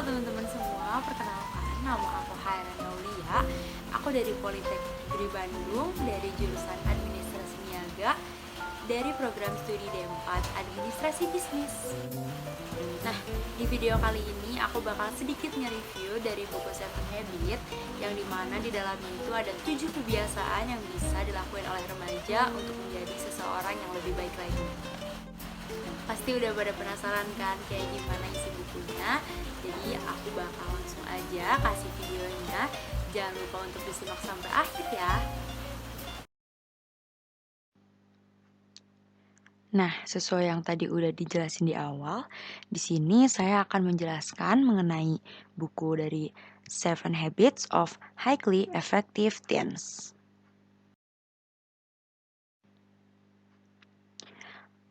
Halo teman-teman semua, perkenalkan nama aku Hairan Aulia. Aku dari Politeknik Negeri Bandung, dari jurusan Administrasi Niaga, dari program studi D4 Administrasi Bisnis. Nah, di video kali ini aku bakal sedikit nge-review dari buku Seven Habits, yang dimana di dalamnya itu ada 7 kebiasaan yang bisa dilakukan oleh remaja untuk menjadi seseorang yang lebih baik lagi. Pasti udah pada penasaran kan kayak gimana isi bukunya. Jadi aku bakal langsung aja kasih videonya. Jangan lupa untuk disimak sampai akhir ya. Nah, sesuai yang tadi udah dijelasin di awal, di sini saya akan menjelaskan mengenai buku dari Seven Habits of Highly Effective Teens.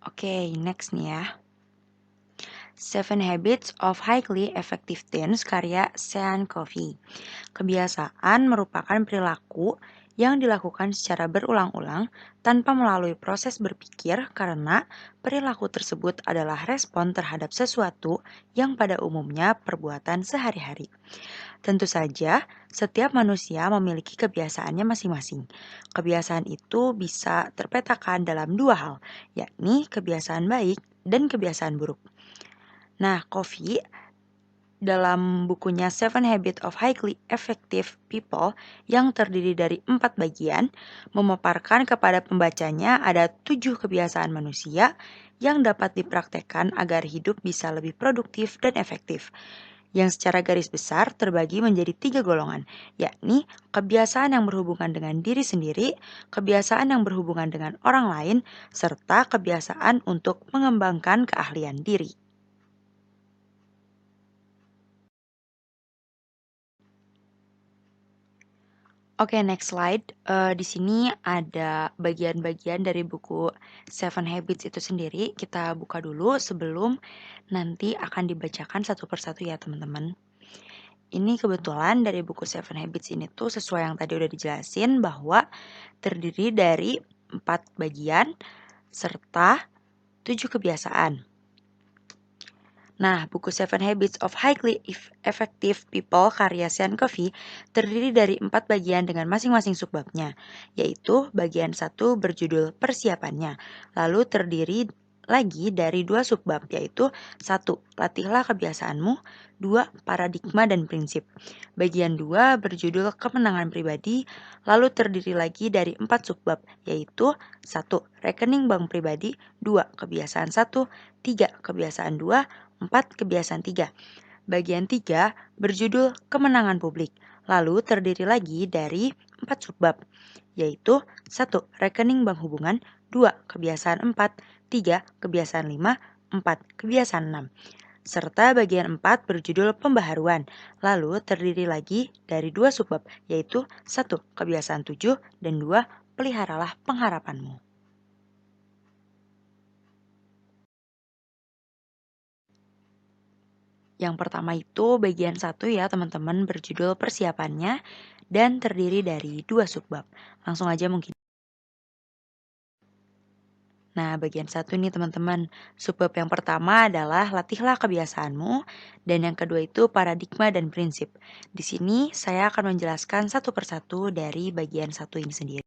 Oke, next nih ya. Seven Habits of Highly Effective Teens karya Sean Covey. Kebiasaan merupakan perilaku yang dilakukan secara berulang-ulang tanpa melalui proses berpikir karena perilaku tersebut adalah respon terhadap sesuatu yang pada umumnya perbuatan sehari-hari. Tentu saja, setiap manusia memiliki kebiasaannya masing-masing. Kebiasaan itu bisa terpetakan dalam dua hal, yakni kebiasaan baik dan kebiasaan buruk. Nah, Covey dalam bukunya Seven Habits of Highly Effective People yang terdiri dari 4 bagian, memaparkan kepada pembacanya ada 7 kebiasaan manusia yang dapat dipraktekkan agar hidup bisa lebih produktif dan efektif, yang secara garis besar terbagi menjadi 3 golongan, yakni kebiasaan yang berhubungan dengan diri sendiri, kebiasaan yang berhubungan dengan orang lain, serta kebiasaan untuk mengembangkan keahlian diri. Oke, next slide. Di sini ada bagian-bagian dari buku Seven Habits itu sendiri. Kita buka dulu sebelum nanti akan dibacakan satu persatu ya, teman-teman. Ini kebetulan dari buku Seven Habits ini tuh sesuai yang tadi udah dijelasin bahwa terdiri dari 4 bagian serta 7 kebiasaan. Nah, buku Seven Habits of Highly Effective People karya Sean Covey terdiri dari 4 bagian dengan masing-masing subbabnya, yaitu bagian 1 berjudul persiapannya, lalu terdiri lagi dari 2 subbab, yaitu 1. Latihlah kebiasaanmu, 2. Paradigma dan prinsip. Bagian 2 berjudul kemenangan pribadi, lalu terdiri lagi dari 4 subbab, yaitu 1. Rekening bank pribadi, 2. Kebiasaan 1, 3. Kebiasaan 2, 4. Kebiasaan 3. Bagian 3 berjudul kemenangan publik, lalu terdiri lagi dari 4 subbab, yaitu 1. Rekening bank hubungan, 2. Kebiasaan 4, 3. Kebiasaan 5, 4. Kebiasaan 6. Serta bagian 4 berjudul pembaharuan, lalu terdiri lagi dari 2 subbab, yaitu 1. Kebiasaan 7 dan 2. Peliharalah pengharapanmu. Yang pertama itu bagian 1 ya teman-teman, berjudul persiapannya dan terdiri dari 2 subbab. Langsung aja mungkin. Nah, bagian 1 nih teman-teman. Subbab yang pertama adalah latihlah kebiasaanmu, dan yang kedua itu paradigma dan prinsip. Di sini saya akan menjelaskan satu persatu dari bagian 1 ini sendiri.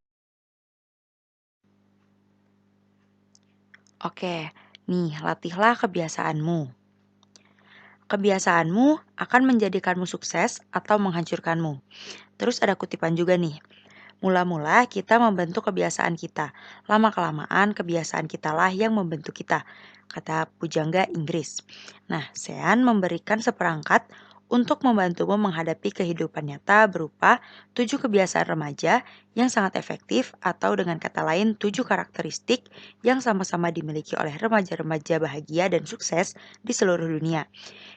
Oke, nih latihlah kebiasaanmu. Kebiasaanmu akan menjadikanmu sukses atau menghancurkanmu. Terus ada kutipan juga nih. Mula-mula kita membentuk kebiasaan kita. Lama-kelamaan kebiasaan kitalah yang membentuk kita, kata pujangga Inggris. Nah, Sean memberikan seperangkat untuk membantumu menghadapi kehidupan nyata berupa 7 kebiasaan remaja yang sangat efektif, atau dengan kata lain 7 karakteristik yang sama-sama dimiliki oleh remaja-remaja bahagia dan sukses di seluruh dunia,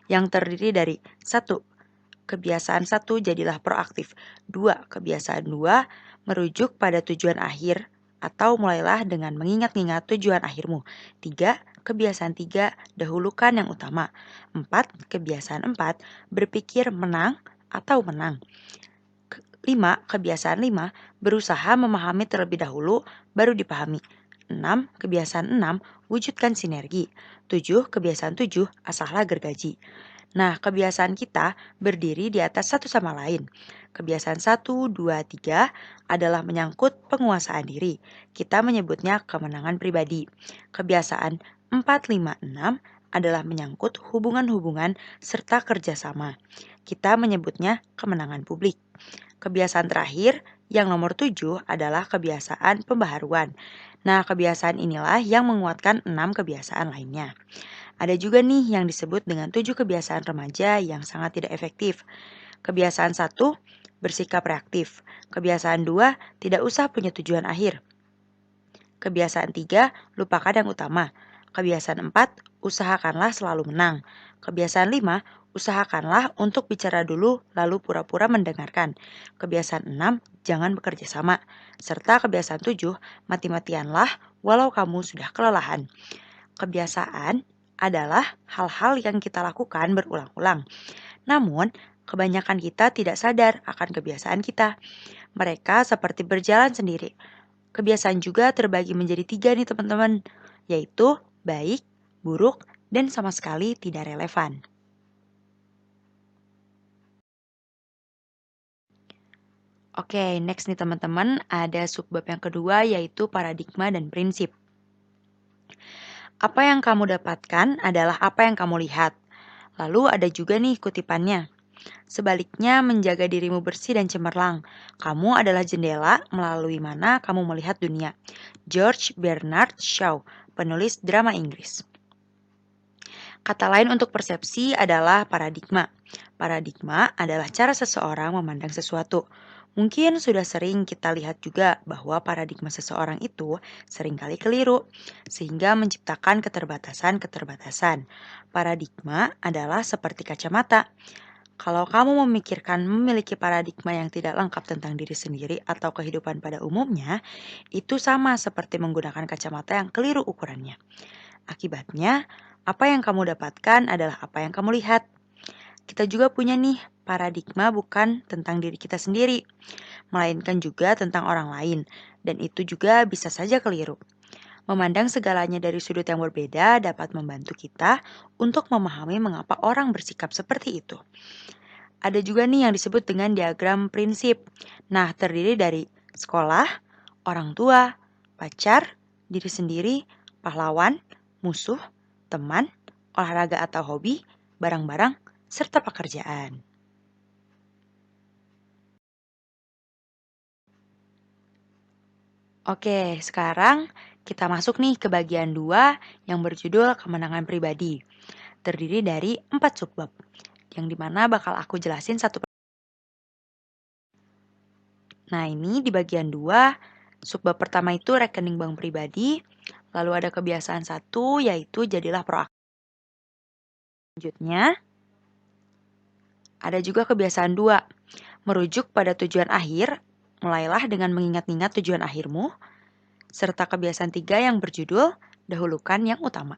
yang terdiri dari 1. Kebiasaan 1, jadilah proaktif. 2. Kebiasaan 2, merujuk pada tujuan akhir atau mulailah dengan mengingat-ingat tujuan akhirmu. 3. Kebiasaan 3, dahulukan yang utama. 4. Kebiasaan 4, berpikir menang atau menang. 5. Kebiasaan 5, berusaha memahami terlebih dahulu baru dipahami. 6. Kebiasaan 6, wujudkan sinergi. 7. Kebiasaan 7, asahlah gergaji. Nah, kebiasaan kita berdiri di atas satu sama lain. Kebiasaan 1, 2, 3 adalah menyangkut penguasaan diri. Kita menyebutnya kemenangan pribadi. Kebiasaan 4, 5, 6 adalah menyangkut hubungan-hubungan serta kerjasama. Kita menyebutnya kemenangan publik. Kebiasaan terakhir, yang nomor 7 adalah kebiasaan pembaharuan. Nah, kebiasaan inilah yang menguatkan 6 kebiasaan lainnya. Ada juga nih yang disebut dengan 7 kebiasaan remaja yang sangat tidak efektif. Kebiasaan 1, bersikap reaktif. Kebiasaan 2, tidak usah punya tujuan akhir. Kebiasaan 3, lupakan yang utama. Kebiasaan 4, usahakanlah selalu menang. Kebiasaan 5, usahakanlah untuk bicara dulu lalu pura-pura mendengarkan. Kebiasaan 6, jangan bekerja sama. Serta kebiasaan 7, mati-matianlah walau kamu sudah kelelahan. Kebiasaan adalah hal-hal yang kita lakukan berulang-ulang. Namun, kebanyakan kita tidak sadar akan kebiasaan kita. Mereka seperti berjalan sendiri. Kebiasaan juga terbagi menjadi 3 nih teman-teman, yaitu baik, buruk, dan sama sekali tidak relevan. Oke, next nih teman-teman, ada subbab yang kedua yaitu paradigma dan prinsip. Apa yang kamu dapatkan adalah apa yang kamu lihat. Lalu ada juga nih kutipannya. Sebaliknya, menjaga dirimu bersih dan cemerlang. Kamu adalah jendela melalui mana kamu melihat dunia. George Bernard Shaw, penulis drama Inggris. Kata lain untuk persepsi adalah paradigma. Paradigma adalah cara seseorang memandang sesuatu. Mungkin sudah sering kita lihat juga bahwa paradigma seseorang itu seringkali keliru, sehingga menciptakan keterbatasan-keterbatasan. Paradigma adalah seperti kacamata. Kalau kamu memikirkan memiliki paradigma yang tidak lengkap tentang diri sendiri atau kehidupan pada umumnya, itu sama seperti menggunakan kacamata yang keliru ukurannya. Akibatnya, apa yang kamu dapatkan adalah apa yang kamu lihat. Kita juga punya nih paradigma bukan tentang diri kita sendiri, melainkan juga tentang orang lain, dan itu juga bisa saja keliru. Memandang segalanya dari sudut yang berbeda dapat membantu kita untuk memahami mengapa orang bersikap seperti itu. Ada juga nih yang disebut dengan diagram prinsip. Nah, terdiri dari sekolah, orang tua, pacar, diri sendiri, pahlawan, musuh, teman, olahraga atau hobi, barang-barang, serta pekerjaan. Oke, sekarang kita masuk nih ke bagian 2 yang berjudul kemenangan pribadi. Terdiri dari 4 subbab, yang dimana bakal aku jelasin satu. Nah, ini di bagian 2, subbab pertama itu rekening bank pribadi, lalu ada kebiasaan 1 yaitu jadilah proaktif. Selanjutnya, ada juga kebiasaan 2, merujuk pada tujuan akhir, mulailah dengan mengingat-ingat tujuan akhirmu, serta kebiasaan 3 yang berjudul dahulukan yang utama,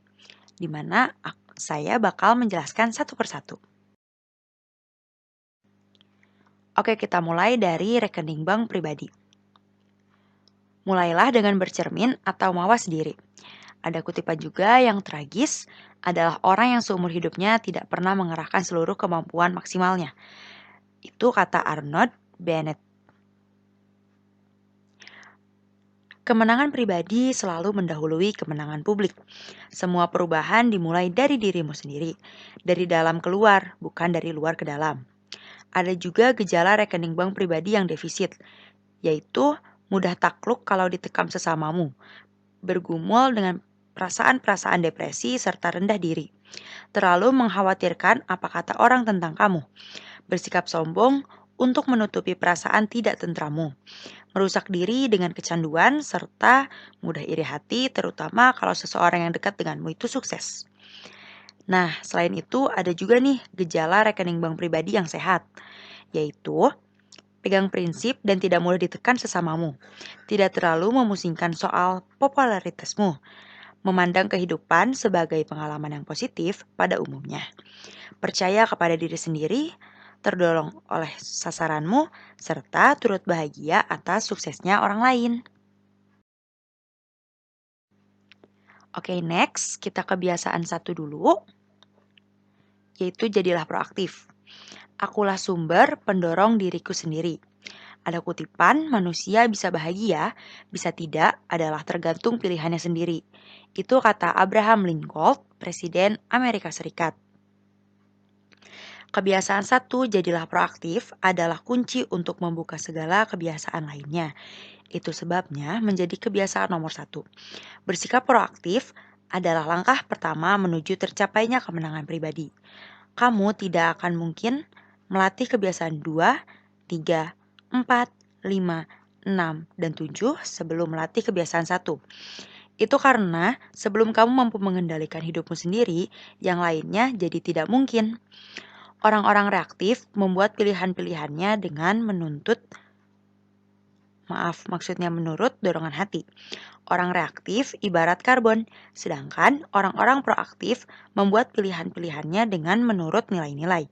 di mana saya bakal menjelaskan satu persatu. Oke, kita mulai dari rekening bank pribadi. Mulailah dengan bercermin atau mawas diri. Ada kutipan juga yang tragis adalah orang yang seumur hidupnya tidak pernah mengerahkan seluruh kemampuan maksimalnya. Itu kata Arnold Bennett. Kemenangan pribadi selalu mendahului kemenangan publik. Semua perubahan dimulai dari dirimu sendiri, dari dalam keluar, bukan dari luar ke dalam. Ada juga gejala rekening bank pribadi yang defisit, yaitu mudah takluk kalau ditekam sesamamu, bergumul dengan perasaan-perasaan depresi serta rendah diri, terlalu mengkhawatirkan apa kata orang tentang kamu, bersikap sombong untuk menutupi perasaan tidak tentramu, merusak diri dengan kecanduan, serta mudah iri hati terutama kalau seseorang yang dekat denganmu itu sukses. Nah, selain itu ada juga nih gejala rekening bank pribadi yang sehat, yaitu pegang prinsip dan tidak mudah ditekan sesamamu, tidak terlalu memusingkan soal popularitasmu, memandang kehidupan sebagai pengalaman yang positif pada umumnya, percaya kepada diri sendiri, terdorong oleh sasaranmu, serta turut bahagia atas suksesnya orang lain. Oke, next kita kebiasaan 1 dulu. yaitu jadilah proaktif. Akulah sumber pendorong diriku sendiri. Ada kutipan, manusia bisa bahagia, bisa tidak, adalah tergantung pilihannya sendiri. Itu kata Abraham Lincoln, Presiden Amerika Serikat. Kebiasaan satu, jadilah proaktif, adalah kunci untuk membuka segala kebiasaan lainnya. Itu sebabnya menjadi kebiasaan nomor satu. Bersikap proaktif adalah langkah pertama menuju tercapainya kemenangan pribadi. Kamu tidak akan mungkin melatih kebiasaan 2, 3, 4, 5, 6, dan 7 sebelum melatih kebiasaan satu. Itu karena sebelum kamu mampu mengendalikan hidupmu sendiri, yang lainnya jadi tidak mungkin. Orang-orang reaktif membuat pilihan-pilihannya dengan menurut dorongan hati. Orang reaktif ibarat karbon, sedangkan orang-orang proaktif membuat pilihan-pilihannya dengan menurut nilai-nilai.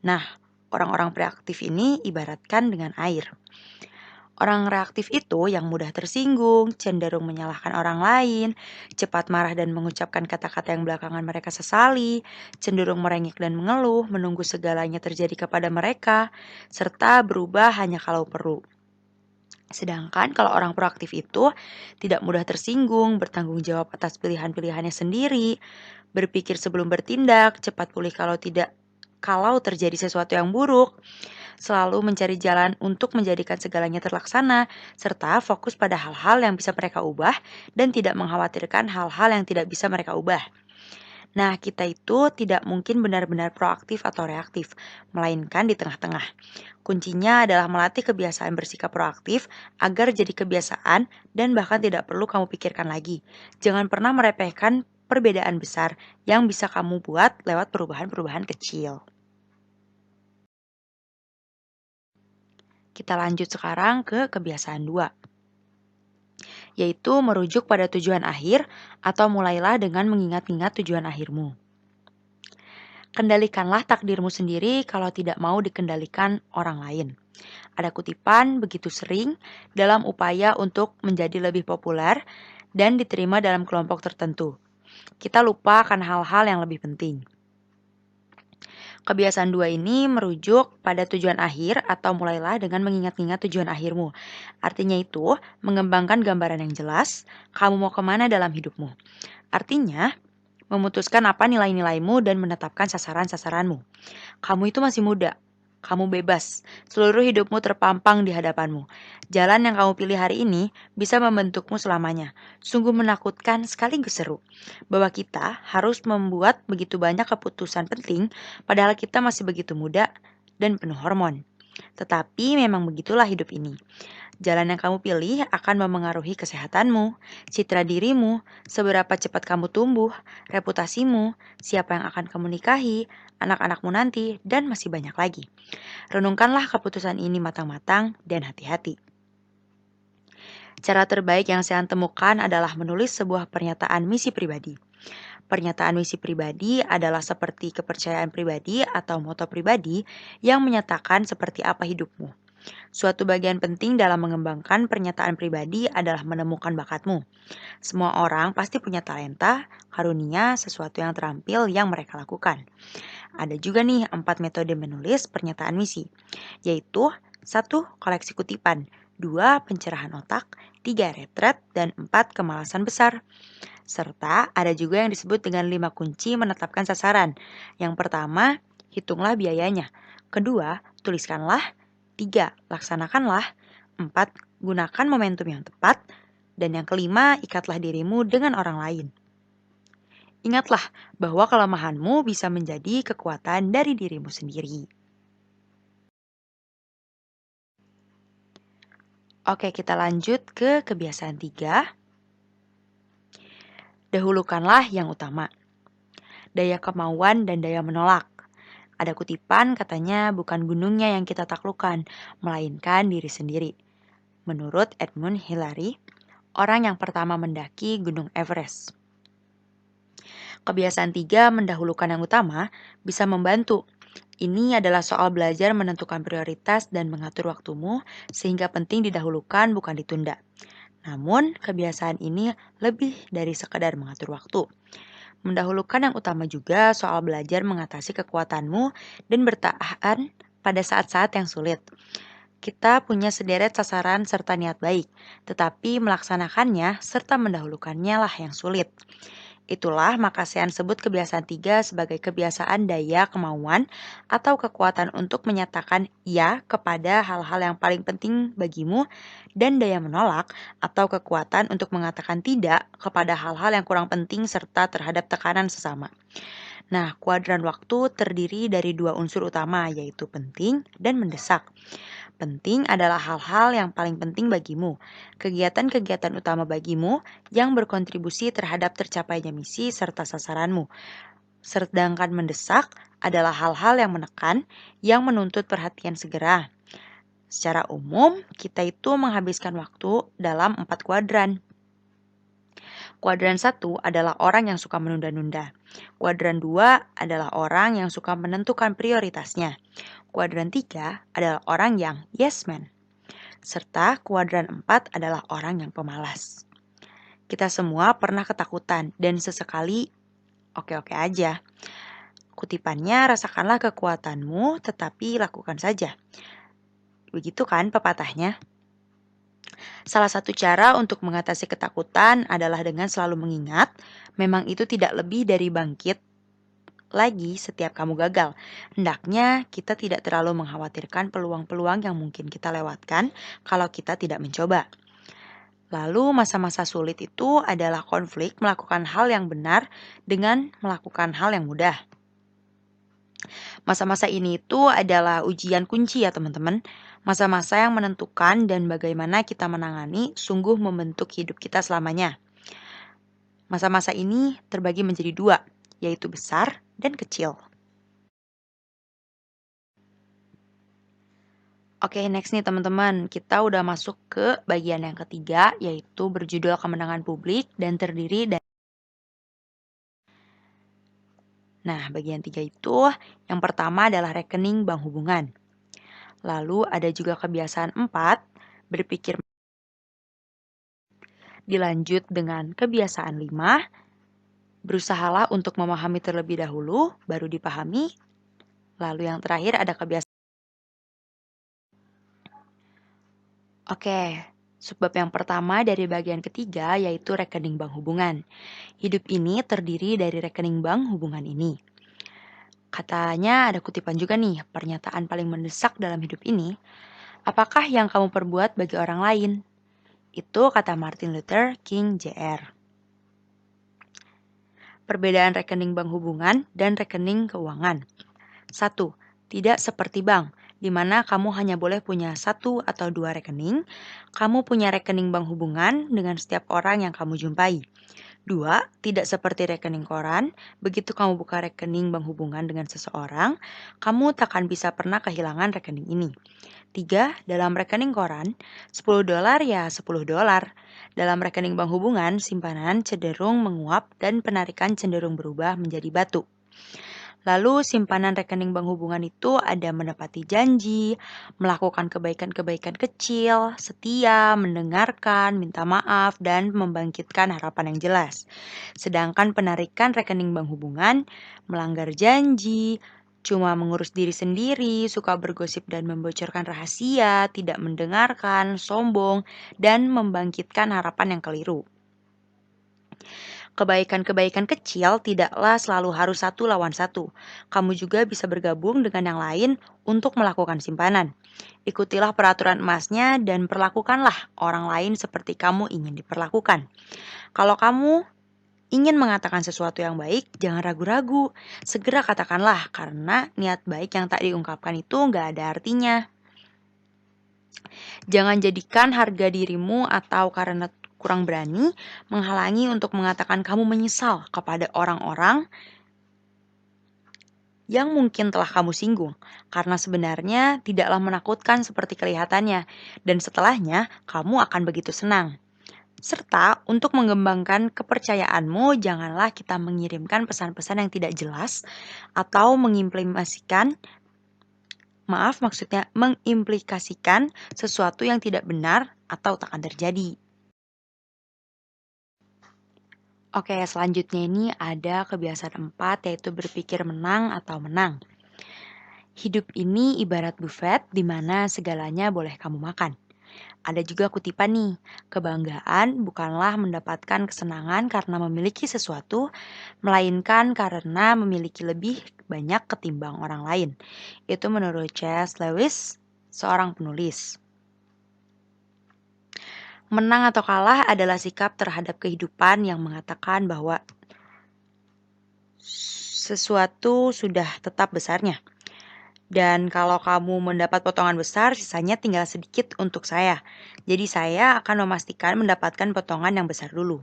Nah, orang-orang proaktif ini ibaratkan dengan air. Orang reaktif itu yang mudah tersinggung, cenderung menyalahkan orang lain, cepat marah dan mengucapkan kata-kata yang belakangan mereka sesali, cenderung merengek dan mengeluh, menunggu segalanya terjadi kepada mereka, serta berubah hanya kalau perlu. Sedangkan kalau orang proaktif itu tidak mudah tersinggung, bertanggung jawab atas pilihan-pilihannya sendiri, berpikir sebelum bertindak, cepat pulih kalau terjadi sesuatu yang buruk, selalu mencari jalan untuk menjadikan segalanya terlaksana, serta fokus pada hal-hal yang bisa mereka ubah dan tidak mengkhawatirkan hal-hal yang tidak bisa mereka ubah. Nah, kita itu tidak mungkin benar-benar proaktif atau reaktif, melainkan di tengah-tengah. Kuncinya adalah melatih kebiasaan bersikap proaktif agar jadi kebiasaan dan bahkan tidak perlu kamu pikirkan lagi. Jangan pernah meremehkan perbedaan besar yang bisa kamu buat lewat perubahan-perubahan kecil. Kita lanjut sekarang ke kebiasaan 2, yaitu merujuk pada tujuan akhir atau mulailah dengan mengingat-ingat tujuan akhirmu. Kendalikanlah takdirmu sendiri kalau tidak mau dikendalikan orang lain. Ada kutipan begitu sering dalam upaya untuk menjadi lebih populer dan diterima dalam kelompok tertentu. Kita lupa akan hal-hal yang lebih penting. Kebiasaan 2 ini merujuk pada tujuan akhir atau mulailah dengan mengingat-ingat tujuan akhirmu. Artinya itu, mengembangkan gambaran yang jelas, kamu mau kemana dalam hidupmu. Artinya, memutuskan apa nilai-nilaimu dan menetapkan sasaran-sasaranmu. Kamu itu masih muda. Kamu bebas. Seluruh hidupmu terpampang di hadapanmu. Jalan yang kamu pilih hari ini bisa membentukmu selamanya. Sungguh menakutkan sekaligus seru. Bahwa kita harus membuat begitu banyak keputusan penting padahal kita masih begitu muda dan penuh hormon. Tetapi memang begitulah hidup ini. Jalan yang kamu pilih akan memengaruhi kesehatanmu, citra dirimu, seberapa cepat kamu tumbuh, reputasimu, siapa yang akan kamu nikahi, anak-anakmu nanti, dan masih banyak lagi. Renungkanlah keputusan ini matang-matang dan hati-hati. Cara terbaik yang saya temukan adalah menulis sebuah pernyataan misi pribadi. Pernyataan misi pribadi adalah seperti kepercayaan pribadi atau moto pribadi yang menyatakan seperti apa hidupmu. Suatu bagian penting dalam mengembangkan pernyataan pribadi adalah menemukan bakatmu. Semua orang pasti punya talenta, karunia, sesuatu yang terampil yang mereka lakukan. Ada juga nih 4 metode menulis pernyataan misi, yaitu 1. Koleksi kutipan, 2. Pencerahan otak, 3. Retret, dan 4. Kemalasan besar. Serta ada juga yang disebut dengan 5 kunci menetapkan sasaran. Yang pertama, hitunglah biayanya. Kedua, tuliskanlah. 3. Laksanakanlah. 4. Gunakan momentum yang tepat. Dan yang kelima, ikatlah dirimu dengan orang lain. Ingatlah bahwa kelemahanmu bisa menjadi kekuatan dari dirimu sendiri. Oke, kita lanjut ke kebiasaan 3. Dahulukanlah yang utama. Daya kemauan dan daya menolak. Ada kutipan katanya bukan gunungnya yang kita taklukkan, melainkan diri sendiri. Menurut Edmund Hillary, orang yang pertama mendaki Gunung Everest. Kebiasaan 3 mendahulukan yang utama bisa membantu. Ini adalah soal belajar menentukan prioritas dan mengatur waktumu sehingga penting didahulukan bukan ditunda. Namun, kebiasaan ini lebih dari sekadar mengatur waktu. Mendahulukan yang utama juga soal belajar mengatasi kekuatanmu dan bertahan pada saat-saat yang sulit. Kita punya sederet sasaran serta niat baik, tetapi melaksanakannya serta mendahulukannya lah yang sulit. Itulah maka Sean sebut kebiasaan tiga sebagai kebiasaan daya kemauan atau kekuatan untuk menyatakan ya kepada hal-hal yang paling penting bagimu dan daya menolak atau kekuatan untuk mengatakan tidak kepada hal-hal yang kurang penting serta terhadap tekanan sesama. Nah, kuadran waktu terdiri dari dua unsur utama yaitu penting dan mendesak. Penting adalah hal-hal yang paling penting bagimu, kegiatan-kegiatan utama bagimu yang berkontribusi terhadap tercapainya misi serta sasaranmu. Sedangkan mendesak adalah hal-hal yang menekan, yang menuntut perhatian segera. Secara umum, kita itu menghabiskan waktu dalam 4 kuadran. Kuadran 1 adalah orang yang suka menunda-nunda. Kuadran 2 adalah orang yang suka menentukan prioritasnya. Kuadran 3 adalah orang yang yes man. Serta kuadran 4 adalah orang yang pemalas. Kita semua pernah ketakutan dan sesekali oke-oke aja. Kutipannya, rasakanlah kekuatanmu tetapi lakukan saja. Begitu kan pepatahnya? Salah satu cara untuk mengatasi ketakutan adalah dengan selalu mengingat, memang itu tidak lebih dari bangkit lagi setiap kamu gagal. Hendaknya kita tidak terlalu mengkhawatirkan peluang-peluang yang mungkin kita lewatkan kalau kita tidak mencoba. Lalu masa-masa sulit itu adalah konflik melakukan hal yang benar dengan melakukan hal yang mudah. Masa-masa ini itu adalah ujian kunci ya teman-teman. Masa-masa yang menentukan dan bagaimana kita menangani sungguh membentuk hidup kita selamanya. Masa-masa ini terbagi menjadi dua, yaitu besar dan kecil. Oke, next nih teman-teman. Kita udah masuk ke bagian yang ketiga, yaitu berjudul kemenangan publik dan terdiri dari... Nah, bagian 3 itu yang pertama adalah rekening bank hubungan. Lalu ada juga kebiasaan 4, berpikir. Dilanjut dengan kebiasaan 5, berusahalah untuk memahami terlebih dahulu, baru dipahami. Lalu yang terakhir ada kebiasaan. Oke, sebab yang pertama dari bagian ketiga yaitu rekening bank hubungan. Hidup ini terdiri dari rekening bank hubungan ini. Katanya ada kutipan juga nih, pernyataan paling mendesak dalam hidup ini. Apakah yang kamu perbuat bagi orang lain? Itu kata Martin Luther King Jr. Perbedaan rekening bank hubungan dan rekening keuangan. 1. Tidak seperti bank, di mana kamu hanya boleh punya 1 atau 2 rekening. Kamu punya rekening bank hubungan dengan setiap orang yang kamu jumpai. 2. Tidak seperti rekening koran, begitu kamu buka rekening bank hubungan dengan seseorang, kamu takkan bisa pernah kehilangan rekening ini. 3. Dalam rekening koran, $10 ya $10. Dalam rekening bank hubungan, simpanan cenderung menguap dan penarikan cenderung berubah menjadi batu. Lalu simpanan rekening bank hubungan itu ada menepati janji, melakukan kebaikan-kebaikan kecil, setia, mendengarkan, minta maaf, dan membangkitkan harapan yang jelas. Sedangkan penarikan rekening bank hubungan, melanggar janji, cuma mengurus diri sendiri, suka bergosip dan membocorkan rahasia, tidak mendengarkan, sombong, dan membangkitkan harapan yang keliru. Kebaikan-kebaikan kecil tidaklah selalu harus 1 lawan 1. Kamu juga bisa bergabung dengan yang lain untuk melakukan simpanan. Ikutilah peraturan emasnya dan perlakukanlah orang lain seperti kamu ingin diperlakukan. Kalau kamu ingin mengatakan sesuatu yang baik, jangan ragu-ragu. Segera katakanlah, karena niat baik yang tak diungkapkan itu nggak ada artinya. Jangan jadikan harga dirimu atau karena kurang berani menghalangi untuk mengatakan kamu menyesal kepada orang-orang yang mungkin telah kamu singgung, karena sebenarnya tidaklah menakutkan seperti kelihatannya, dan setelahnya kamu akan begitu senang. Serta untuk mengembangkan kepercayaanmu, janganlah kita mengirimkan pesan-pesan yang tidak jelas atau mengimplikasikan sesuatu yang tidak benar atau tak akan terjadi. Oke, selanjutnya ini ada kebiasaan 4, yaitu berpikir menang atau menang. Hidup ini ibarat buffet di mana segalanya boleh kamu makan. Ada juga kutipan nih, kebanggaan bukanlah mendapatkan kesenangan karena memiliki sesuatu, melainkan karena memiliki lebih banyak ketimbang orang lain. Itu menurut C.S. Lewis, seorang penulis. Menang atau kalah adalah sikap terhadap kehidupan yang mengatakan bahwa sesuatu sudah tetap besarnya. Dan kalau kamu mendapat potongan besar, sisanya tinggal sedikit untuk saya. Jadi saya akan memastikan mendapatkan potongan yang besar dulu.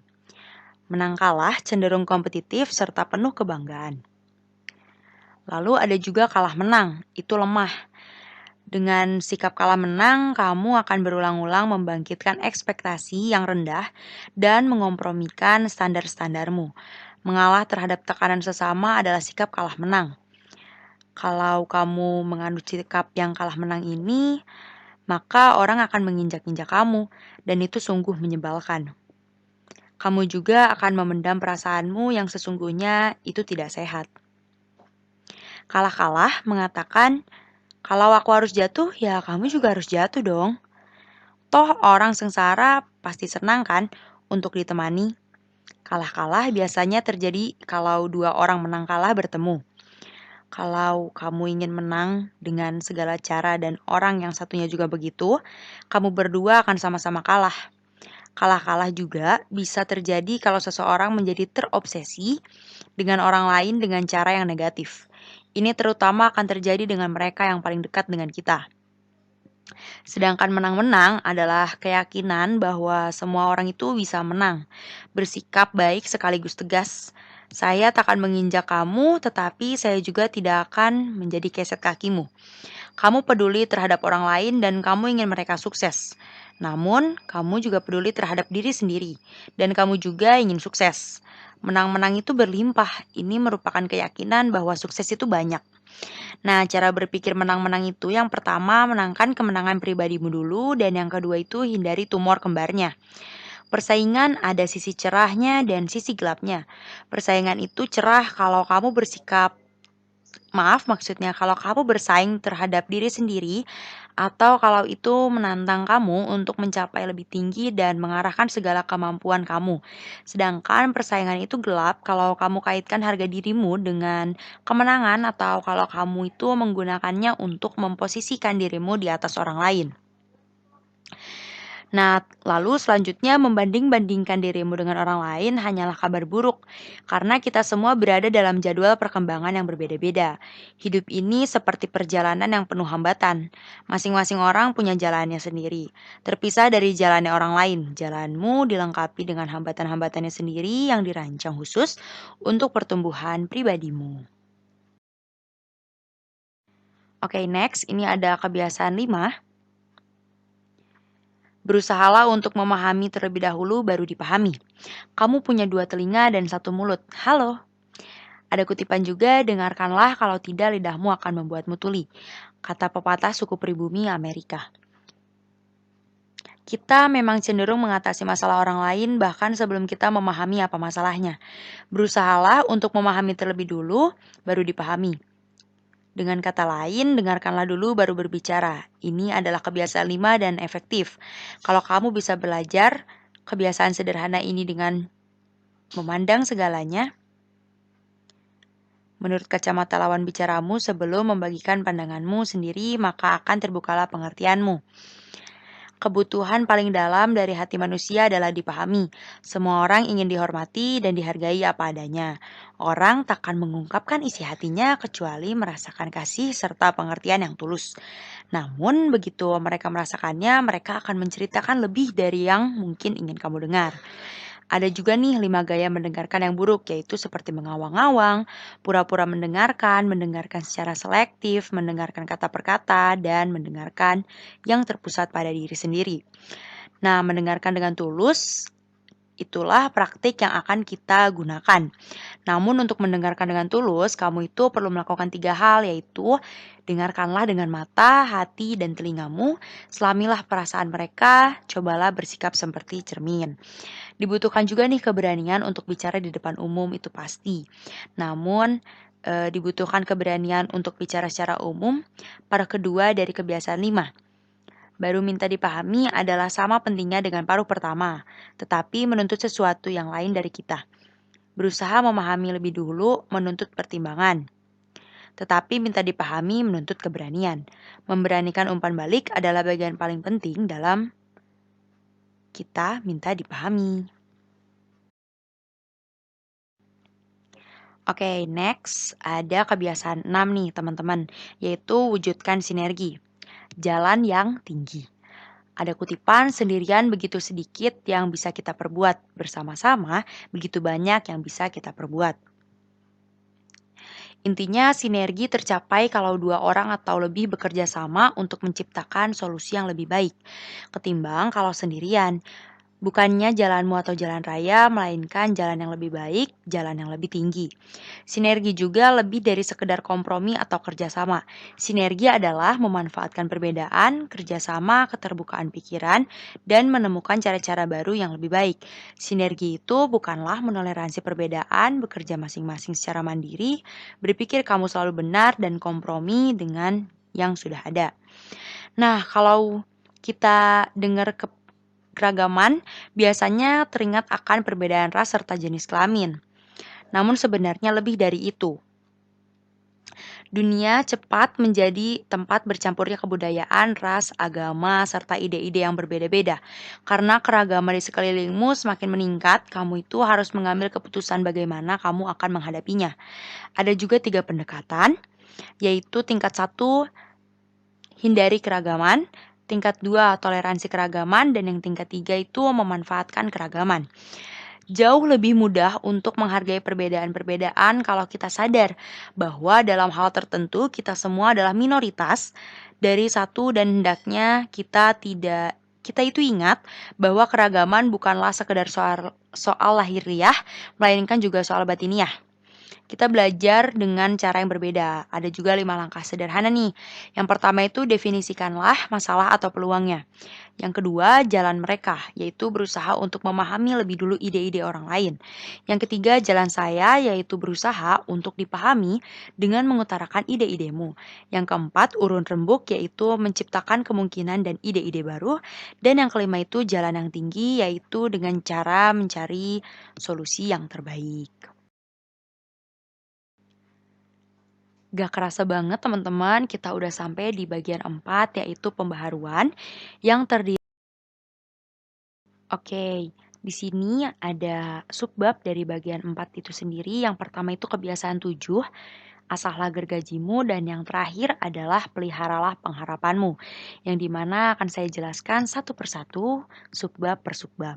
Menang kalah cenderung kompetitif serta penuh kebanggaan. Lalu ada juga kalah menang, itu lemah. Dengan sikap kalah menang, kamu akan berulang-ulang membangkitkan ekspektasi yang rendah dan mengompromikan standar-standarmu. Mengalah terhadap tekanan sesama adalah sikap kalah menang. Kalau kamu menganut sikap yang kalah menang ini, maka orang akan menginjak-injak kamu, dan itu sungguh menyebalkan. Kamu juga akan memendam perasaanmu yang sesungguhnya itu tidak sehat. Kalah-kalah mengatakan, kalau aku harus jatuh, ya kamu juga harus jatuh dong. Toh orang sengsara pasti senang kan untuk ditemani. Kalah-kalah biasanya terjadi kalau dua orang menang kalah bertemu. Kalau kamu ingin menang dengan segala cara dan orang yang satunya juga begitu, kamu berdua akan sama-sama kalah. Kalah-kalah juga bisa terjadi kalau seseorang menjadi terobsesi dengan orang lain dengan cara yang negatif. Ini terutama akan terjadi dengan mereka yang paling dekat dengan kita. Sedangkan menang-menang adalah keyakinan bahwa semua orang itu bisa menang, bersikap baik sekaligus tegas. Saya tak akan menginjak kamu, tetapi saya juga tidak akan menjadi keset kakimu. Kamu peduli terhadap orang lain dan kamu ingin mereka sukses. Namun, kamu juga peduli terhadap diri sendiri, dan kamu juga ingin sukses. Menang-menang itu berlimpah. Ini merupakan keyakinan bahwa sukses itu banyak. Nah, cara berpikir menang-menang itu yang pertama menangkan kemenangan pribadimu dulu dan yang kedua itu hindari tumor kembarnya. Persaingan ada sisi cerahnya dan sisi gelapnya. Persaingan itu cerah kalau kamu bersikap maksudnya kalau kamu bersaing terhadap diri sendiri atau kalau itu menantang kamu untuk mencapai lebih tinggi dan mengarahkan segala kemampuan kamu. Sedangkan persaingan itu gelap kalau kamu kaitkan harga dirimu dengan kemenangan atau kalau kamu itu menggunakannya untuk memposisikan dirimu di atas orang lain. Nah, lalu selanjutnya membanding-bandingkan dirimu dengan orang lain hanyalah kabar buruk, karena kita semua berada dalam jadwal perkembangan yang berbeda-beda. Hidup ini seperti perjalanan yang penuh hambatan. Masing-masing orang punya jalannya sendiri, terpisah dari jalannya orang lain. Jalanmu dilengkapi dengan hambatan-hambatannya sendiri yang dirancang khusus untuk pertumbuhan pribadimu. Oke, next, ini ada kebiasaan 5. Berusahalah untuk memahami terlebih dahulu baru dipahami. Kamu punya 2 telinga dan 1 mulut. Halo. Ada kutipan juga, dengarkanlah kalau tidak lidahmu akan membuatmu tuli. Kata pepatah suku pribumi Amerika. Kita memang cenderung mengatasi masalah orang lain bahkan sebelum kita memahami apa masalahnya. Berusahalah untuk memahami terlebih dulu, baru dipahami. Dengan kata lain, dengarkanlah dulu baru berbicara. Ini adalah kebiasaan 5 dan efektif. Kalau kamu bisa belajar kebiasaan sederhana ini dengan memandang segalanya, menurut kacamata lawan bicaramu sebelum membagikan pandanganmu sendiri, maka akan terbukalah pengertianmu. Kebutuhan paling dalam dari hati manusia adalah dipahami. Semua orang ingin dihormati dan dihargai apa adanya. Orang takkan mengungkapkan isi hatinya kecuali merasakan kasih serta pengertian yang tulus. Namun, begitu mereka merasakannya, mereka akan menceritakan lebih dari yang mungkin ingin kamu dengar. Ada juga nih 5 gaya mendengarkan yang buruk, yaitu seperti mengawang-awang, pura-pura mendengarkan secara selektif, mendengarkan kata per kata, dan mendengarkan yang terpusat pada diri sendiri. Nah, mendengarkan dengan tulus Itulah praktik yang akan kita gunakan. Namun untuk mendengarkan dengan tulus, kamu itu perlu melakukan 3 hal, yaitu dengarkanlah dengan mata, hati, dan telingamu, selamilah perasaan mereka, cobalah bersikap seperti cermin. Dibutuhkan juga nih keberanian untuk bicara di depan umum, itu pasti. Namun, dibutuhkan keberanian untuk bicara secara umum pada kedua dari kebiasaan 5. Baru minta dipahami adalah sama pentingnya dengan paruh pertama, tetapi menuntut sesuatu yang lain dari kita. Berusaha memahami lebih dulu menuntut pertimbangan, tetapi minta dipahami menuntut keberanian. Memberanikan umpan balik adalah bagian paling penting dalam kita minta dipahami. Oke, next ada kebiasaan 6 nih teman-teman, yaitu wujudkan sinergi. Jalan yang tinggi. Ada kutipan sendirian begitu sedikit yang bisa kita perbuat, bersama-sama begitu banyak yang bisa kita perbuat. Intinya sinergi tercapai kalau 2 orang atau lebih bekerja sama untuk menciptakan solusi yang lebih baik, ketimbang kalau sendirian. Bukannya jalanmu atau jalan raya, melainkan jalan yang lebih baik, jalan yang lebih tinggi. Sinergi juga lebih dari sekedar kompromi atau kerjasama. Sinergi adalah memanfaatkan perbedaan, kerjasama, keterbukaan pikiran, dan menemukan cara-cara baru yang lebih baik. Sinergi itu bukanlah menoleransi perbedaan, bekerja masing-masing secara mandiri, berpikir kamu selalu benar, dan kompromi dengan yang sudah ada. Nah, kalau kita dengar keragaman, biasanya teringat akan perbedaan ras serta jenis kelamin. Namun sebenarnya lebih dari itu. Dunia cepat menjadi tempat bercampurnya kebudayaan, ras, agama, serta ide-ide yang berbeda-beda. Karena keragaman di sekelilingmu semakin meningkat, kamu itu harus mengambil keputusan bagaimana kamu akan menghadapinya. Ada juga 3 pendekatan, yaitu tingkat 1, hindari keragaman, tingkat 2, toleransi keragaman, dan yang tingkat 3 itu memanfaatkan keragaman. Jauh lebih mudah untuk menghargai perbedaan-perbedaan kalau kita sadar bahwa dalam hal tertentu kita semua adalah minoritas dari satu dan hendaknya kita itu ingat bahwa keragaman bukanlah sekedar soal lahiriah, melainkan juga soal batiniah. Kita belajar dengan cara yang berbeda. Ada juga 5 langkah sederhana nih. Yang pertama itu definisikanlah masalah atau peluangnya. Yang kedua, jalan mereka, yaitu berusaha untuk memahami lebih dulu ide-ide orang lain. Yang ketiga, jalan saya, yaitu berusaha untuk dipahami dengan mengutarakan ide-idemu. Yang keempat, urun rembuk, yaitu menciptakan kemungkinan dan ide-ide baru. Dan yang kelima itu jalan yang tinggi, yaitu dengan cara mencari solusi yang terbaik. Gak kerasa banget teman-teman, kita udah sampai di bagian 4 yaitu pembaharuan yang terdiri. Oke, di sini ada subbab dari bagian 4 itu sendiri. Yang pertama itu kebiasaan 7, asahlah gergajimu, dan yang terakhir adalah peliharalah pengharapanmu. Yang dimana akan saya jelaskan satu persatu, subbab per subbab.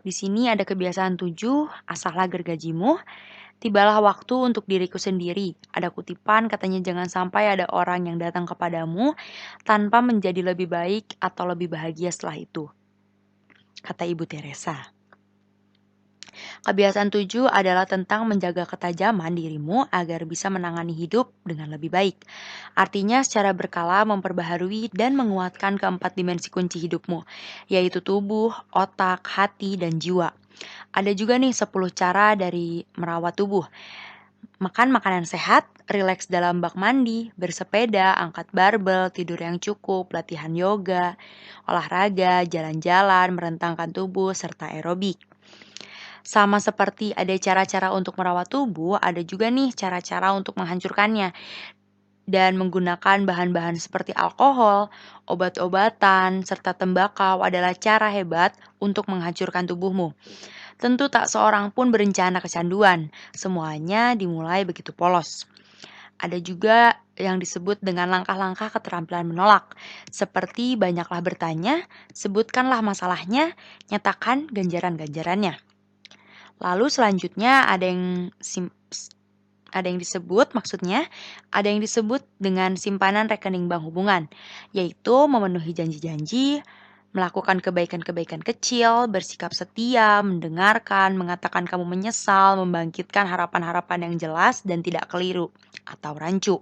Di sini ada kebiasaan 7, asahlah gergajimu. Tibalah waktu untuk diriku sendiri. Ada kutipan katanya jangan sampai ada orang yang datang kepadamu tanpa menjadi lebih baik atau lebih bahagia setelah itu. Kata Ibu Teresa. Kebiasaan 7 adalah tentang menjaga ketajaman dirimu agar bisa menangani hidup dengan lebih baik. Artinya secara berkala memperbaharui dan menguatkan keempat dimensi kunci hidupmu, yaitu tubuh, otak, hati, dan jiwa. Ada juga nih 10 cara dari merawat tubuh. Makan makanan sehat, rileks dalam bak mandi, bersepeda, angkat barbel, tidur yang cukup, latihan yoga, olahraga, jalan-jalan, merentangkan tubuh, serta aerobik. Sama seperti ada cara-cara untuk merawat tubuh, ada juga nih cara-cara untuk menghancurkannya. Dan menggunakan bahan-bahan seperti alkohol, obat-obatan, serta tembakau adalah cara hebat untuk menghancurkan tubuhmu. Tentu tak seorang pun berencana kecanduan, semuanya dimulai begitu polos. Ada juga yang disebut dengan langkah-langkah keterampilan menolak, seperti banyaklah bertanya, sebutkanlah masalahnya, nyatakan ganjaran-ganjarannya. Lalu selanjutnya ada yang disebut maksudnya ada yang disebut dengan simpanan rekening bank hubungan, yaitu memenuhi janji-janji, Melakukan kebaikan-kebaikan kecil, bersikap setia, mendengarkan, mengatakan kamu menyesal, membangkitkan harapan-harapan yang jelas dan tidak keliru atau rancu.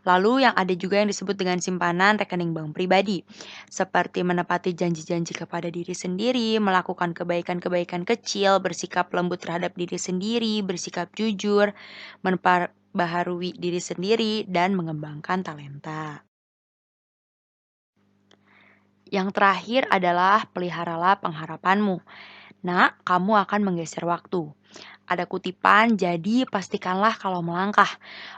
Lalu yang ada juga yang disebut dengan simpanan rekening bank pribadi, seperti menepati janji-janji kepada diri sendiri, melakukan kebaikan-kebaikan kecil, bersikap lembut terhadap diri sendiri, bersikap jujur, memperbaharui diri sendiri, dan mengembangkan talenta. Yang terakhir adalah peliharalah pengharapanmu. Nak, kamu akan menggeser waktu. Ada kutipan, jadi pastikanlah kalau melangkah.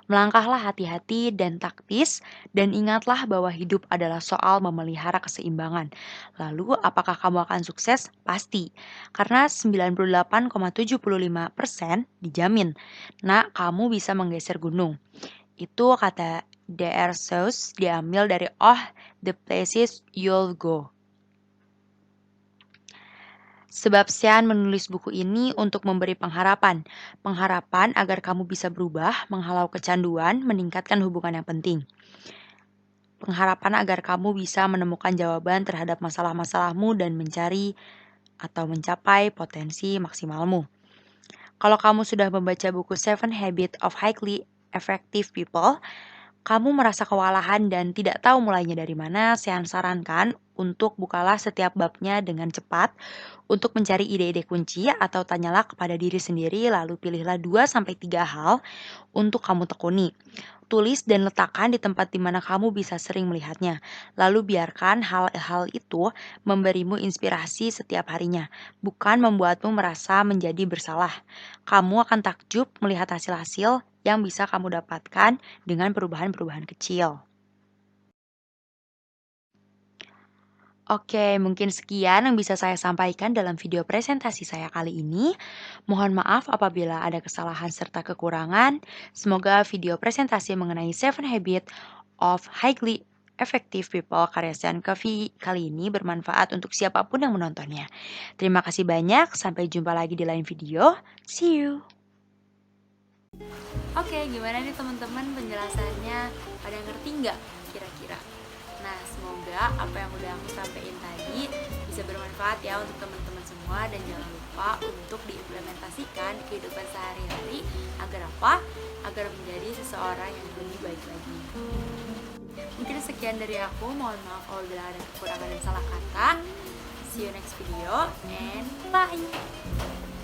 Melangkahlah hati-hati dan taktis, dan ingatlah bahwa hidup adalah soal memelihara keseimbangan. Lalu, apakah kamu akan sukses? Pasti. Karena 98,75% dijamin. Nah, kamu bisa menggeser gunung. Itu kata D.R. Seuss diambil dari Oh, the Places You'll Go. Sebab Sean menulis buku ini untuk memberi pengharapan. Pengharapan agar kamu bisa berubah, menghalau kecanduan, meningkatkan hubungan yang penting. Pengharapan agar kamu bisa menemukan jawaban terhadap masalah-masalahmu dan mencari atau mencapai potensi maksimalmu. Kalau kamu sudah membaca buku Seven Habits of Highly Effective People, kamu merasa kewalahan dan tidak tahu mulainya dari mana, saya sarankan untuk bukalah setiap babnya dengan cepat untuk mencari ide-ide kunci atau tanyalah kepada diri sendiri lalu pilihlah 2 sampai 3 hal untuk kamu tekuni. Tulis dan letakkan di tempat di mana kamu bisa sering melihatnya. Lalu biarkan hal-hal itu memberimu inspirasi setiap harinya, bukan membuatmu merasa menjadi bersalah. Kamu akan takjub melihat hasil-hasil yang bisa kamu dapatkan dengan perubahan-perubahan kecil. Oke, mungkin sekian yang bisa saya sampaikan dalam video presentasi saya kali ini. Mohon maaf apabila ada kesalahan serta kekurangan. Semoga video presentasi mengenai 7 Habits of Highly Effective People karya Sean Covey kali ini bermanfaat untuk siapapun yang menontonnya. Terima kasih banyak, sampai jumpa lagi di lain video. See you! Oke, gimana nih teman-teman penjelasannya? Pada ngerti nggak kira-kira? Nah, semoga apa yang udah aku sampaikan tadi bisa bermanfaat ya untuk teman-teman semua, dan jangan lupa untuk diimplementasikan di kehidupan sehari-hari agar apa? Agar menjadi seseorang yang lebih baik lagi. Mungkin sekian dari aku, mohon maaf apabila ada kekurangan dan salah kata. See you next video and bye.